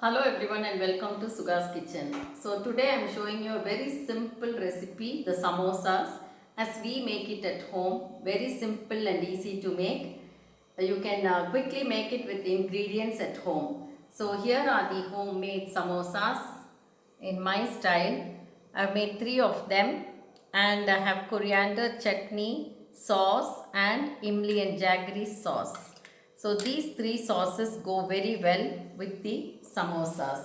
Hello everyone and welcome to Suga's Kitchen. So today I am showing you a very simple recipe, the samosas, as we make it at home. Very simple and easy to make. You can quickly make it with ingredients at home. So here are the homemade samosas in my style. I have made 3 of them and I have coriander chutney, sauce and imli and jaggery sauce. So these 3 sauces go very well with the samosas.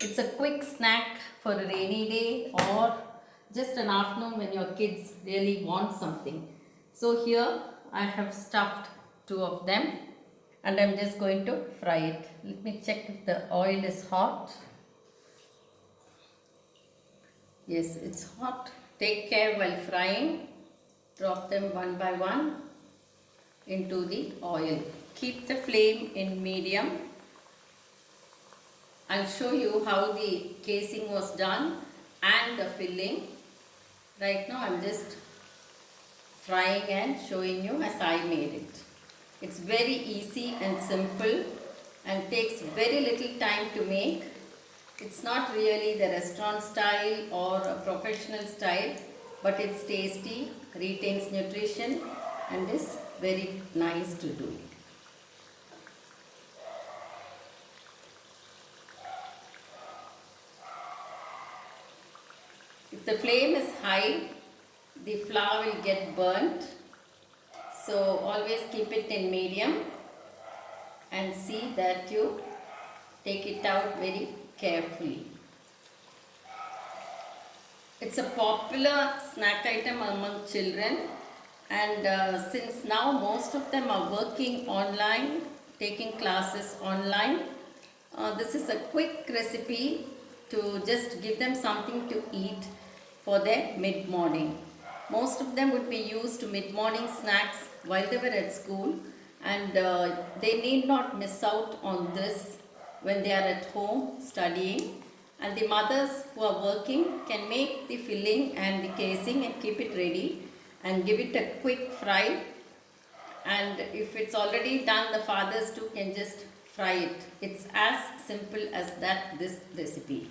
It's a quick snack for a rainy day or just an afternoon when your kids really want something. So here I have stuffed 2 of them and I'm just going to fry it. Let me check if the oil is hot. Yes, it's hot. Take care while frying. Drop them one by one into the oil. Keep the flame in medium. I'll show you how the casing was done and the filling. Right now I'm just frying and showing you as I made it. It's very easy and simple and takes very little time to make. It's not really the restaurant style or a professional style, but it's tasty, retains nutrition and is very nice to do. If the flame is high, the flour will get burnt. So always keep it in medium and see that you take it out very carefully. It's a popular snack item among children, and since now most of them are working online, taking classes online, this is a quick recipe to just give them something to eat for their mid-morning. Most of them would be used mid-morning snacks while they were at school, and they need not miss out on this when they are at home studying. And the mothers who are working can make the filling and the casing and keep it ready and give it a quick fry. And if it's already done, the fathers too can just fry it. It's as simple as that, this recipe.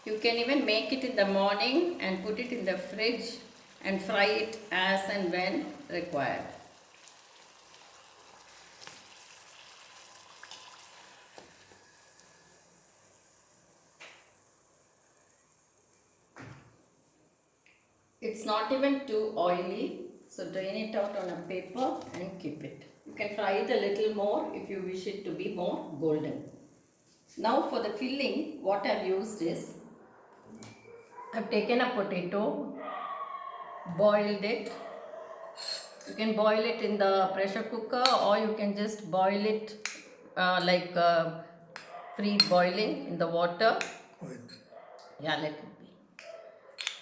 You can even make it in the morning and put it in the fridge and fry it as and when required. It's not even too oily, so drain it out on a paper and keep it. You can fry it a little more if you wish it to be more golden. Now for the filling, what I've used is, I've taken a potato, boiled it. You can boil it in the pressure cooker or you can just boil it free boiling in the water. Yeah, let it be.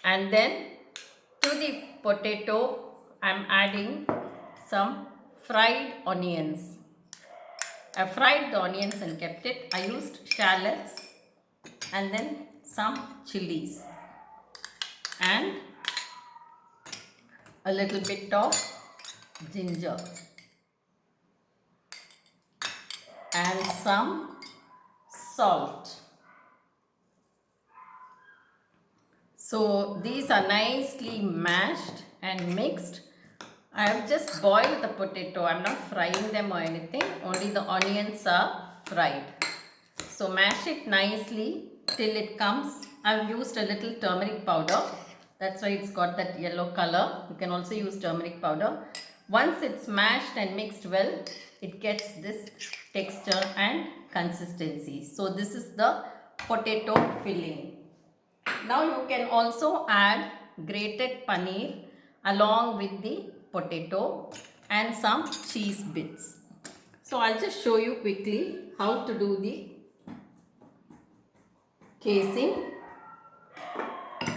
And then to the potato, I'm adding some fried onions. I fried the onions and kept it. I used shallots and then some chilies and a little bit of ginger and some salt. So these are nicely mashed and mixed. I have just boiled the potato. I am not frying them or anything. Only the onions are fried. So mash it nicely till it comes. I have used a little turmeric powder. That's why it's got that yellow color. You can also use turmeric powder. Once it's mashed and mixed well, it gets this texture and consistency. So this is the potato filling. Now you can also add grated paneer along with the potato and some cheese bits. So I'll just show you quickly how to do the casing,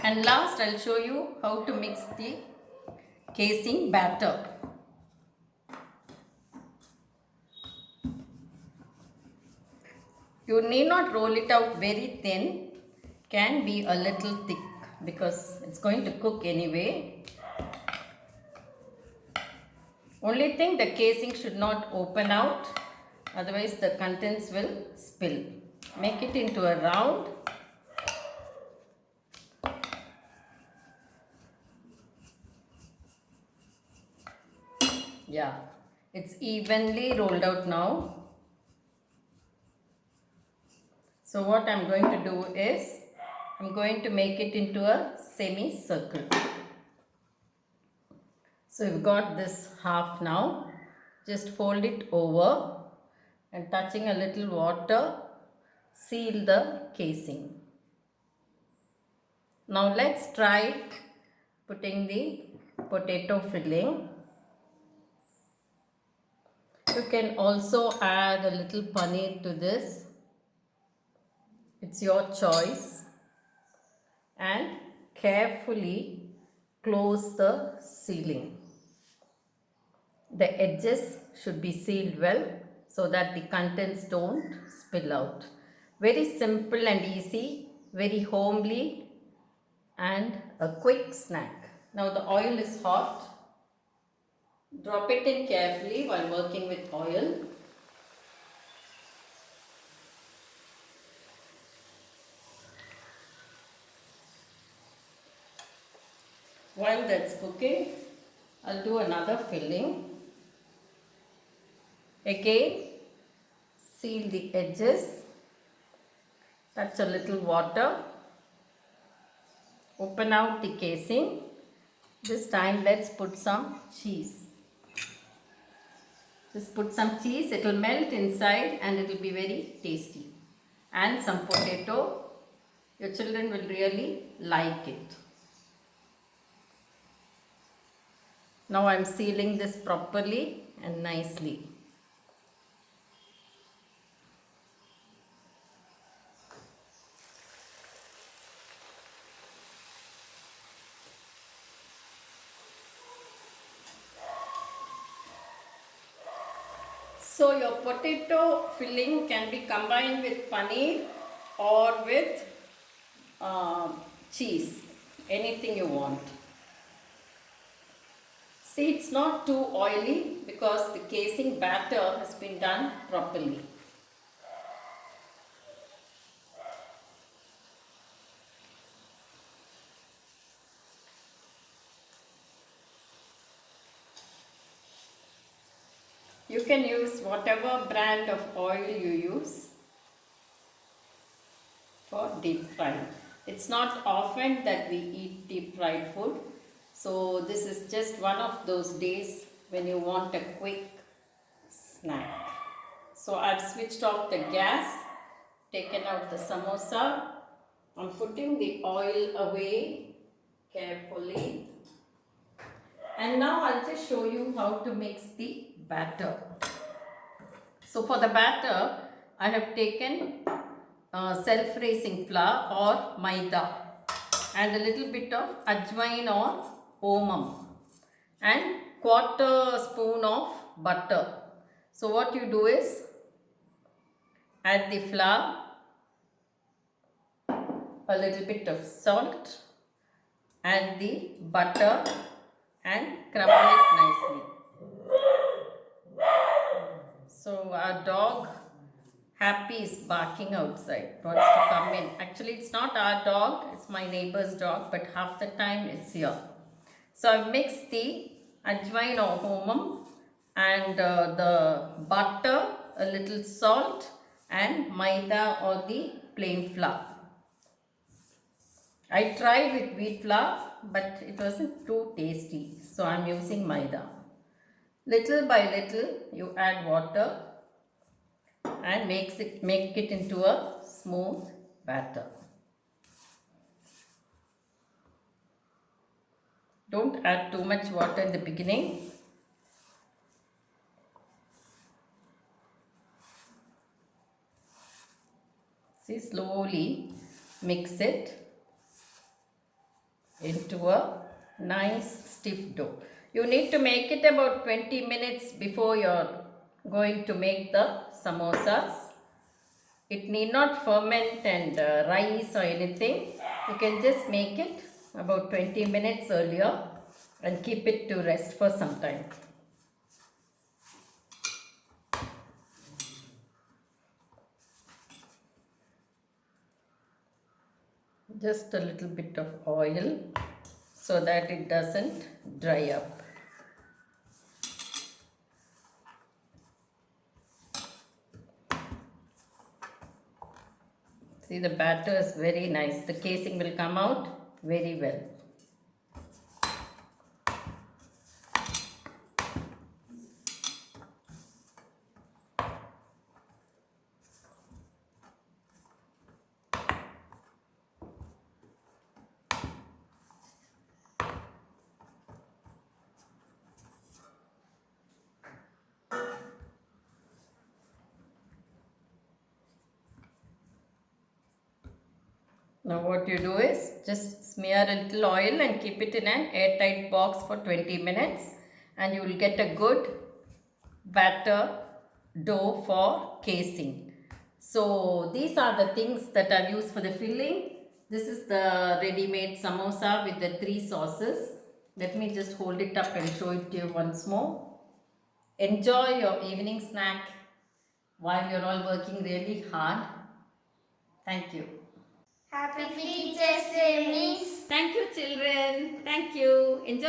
and last I'll show you how to mix the casing batter. You need not roll it out very thin, can be a little thick because it's going to cook anyway. Only thing, the casing should not open out, otherwise the contents will spill. Make it into a round. Yeah, it's evenly rolled out now. So what I'm going to do is, I'm going to make it into a semicircle. So you've got this half now. Just fold it over and touching a little water, seal the casing. Now let's try putting the potato filling. You can also add a little paneer to this. It's your choice. And carefully close the sealing. The edges should be sealed well so that the contents don't spill out. Very simple and easy, very homely and a quick snack. Now the oil is hot. Drop it in carefully while working with oil. While that's cooking, I'll do another filling. Again, seal the edges, touch a little water, open out the casing. This time let's put some cheese. Just put some cheese, it will melt inside and it will be very tasty. And some potato, your children will really like it. Now I am sealing this properly and nicely. So your potato filling can be combined with paneer or with cheese, anything you want. See, it's not too oily because the casing batter has been done properly. You can use whatever brand of oil you use for deep frying. It's not often that we eat deep fried food. So this is just one of those days when you want a quick snack. So I've switched off the gas, taken out the samosa. I'm putting the oil away carefully. And now I'll just show you how to mix the batter. So for the batter, I have taken self-raising flour or maida and a little bit of ajwain or omam and quarter spoon of butter. So what you do is add the flour, a little bit of salt, add the butter and crumble it nicely. So our dog Happy is barking outside, wants to come in. Actually it's not our dog, it's my neighbor's dog, but half the time it's here. So I've mixed the ajwain or homam and the butter, a little salt and maida or the plain flour. I tried with wheat flour but it wasn't too tasty, so I'm using maida. Little by little you add water and make it into a smooth batter. Don't add too much water in the beginning. See, slowly mix it into a nice stiff dough. You need to make it about 20 minutes before you're going to make the samosas. It need not ferment and rise or anything. You can just make it about 20 minutes earlier and keep it to rest for some time. Just a little bit of oil so that it doesn't dry up. See, the batter is very nice. The casing will come out very well. Now what you do is just smear a little oil and keep it in an airtight box for 20 minutes and you will get a good batter dough for casing. So these are the things that I've used for the filling. This is the ready-made samosa with the 3 sauces. Let me just hold it up and show it to you once more. Enjoy your evening snack while you're all working really hard. Thank you. Happy Teachers' Day, Miss. Thank you, children. Thank you. Enjoy.